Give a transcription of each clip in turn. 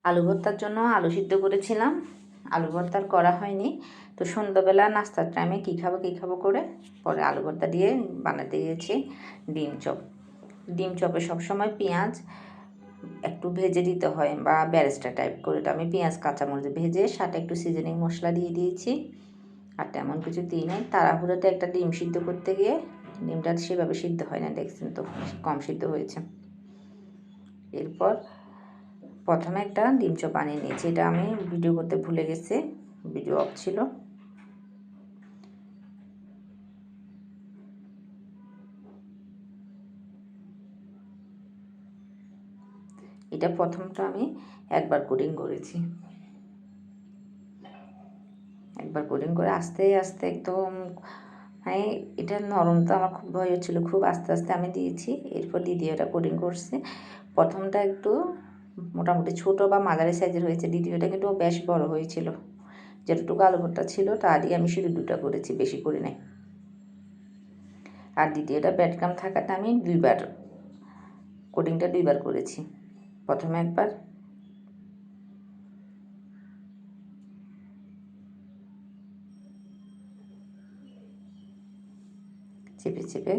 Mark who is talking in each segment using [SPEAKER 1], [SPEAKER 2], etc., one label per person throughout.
[SPEAKER 1] আলু ভর্তার জন্য আলু সিদ্ধ করেছিলাম, আলু ভর্তা আর করা হয়নি। তো সন্ধ্যাবেলা নাস্তার টাইমে কী খাবো করে পরে আলু ভর্তা দিয়ে বানাতে গিয়েছি ডিম চপ। ডিম চপে সবসময় পেঁয়াজ একটু ভেজে দিতে হয় বা ব্যারেস্টা টাইপ করে। তো আমি পেঁয়াজ কাঁচামরিচ ভেজে সাথে একটু সিজনিং মশলা দিয়ে দিয়েছি, আর তেমন কিছু দিই নাই। তাড়াহুড়োতে একটা ডিম সিদ্ধ করতে গিয়ে ডিমটা সেভাবে সিদ্ধ হয় না, দেখছেন তো কম সিদ্ধ হয়েছে। এরপর প্রথমে একটা ডিম চপ বানিয়ে নিয়েছি, এটা আমি ভিডিও করতে ভুলে গেছি, ভিডিও অফ ছিল। এটা প্রথমটা আমি একবার কোটিং করেছি, একবার কোটিং করে আস্তে আস্তে একদম মানে এটা নরম, তো আমার খুব ভয় হচ্ছিলো, খুব আস্তে আস্তে আমি দিয়েছি। এরপর দ্বিতীয়টা কোটিং করছি। প্রথমটা একটু মোটামুটি ছোটো বা মাঝারি সাইজের হয়েছে, দ্বিতীয়টা কিন্তু বেশ বড় হয়েছিল। যেটুকু আলু ভর্তা ছিল তা দিয়ে আমি শুধু দুটো করেছি, বেশি করি নাই। আর দ্বিতীয়টা ব্রেডক্রাম থাকাতে আমি কোটিংটা দুইবার করেছি। প্রথমে একবার চেপে চেপে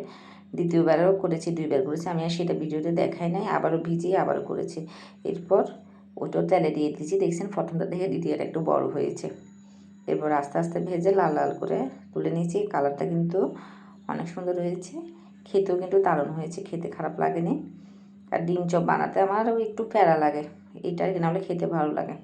[SPEAKER 1] দ্বিতীয়বারও করেছি, দুইবার করেছি আমি, আর সেটা ভিডিওতে দেখাই নাই। আবারও ভিজিয়ে আবারও করেছি। এরপর ওটাও তেলে দিয়ে দিয়েছি, দেখছেন প্রথমটা দেখে দ্বিতীয়টা একটু বড় হয়েছে। এরপর আস্তে আস্তে ভেজে লাল লাল করে তুলে নিয়েছি। কালারটা কিন্তু অনেক সুন্দর হয়েছে, খেতেও কিন্তু দারুণ হয়েছে, খেতে খারাপ লাগেনি। আর ডিম চপ বানাতে আমার একটু প্যারা লাগে, এটা নাহলে খেতে ভালো লাগে।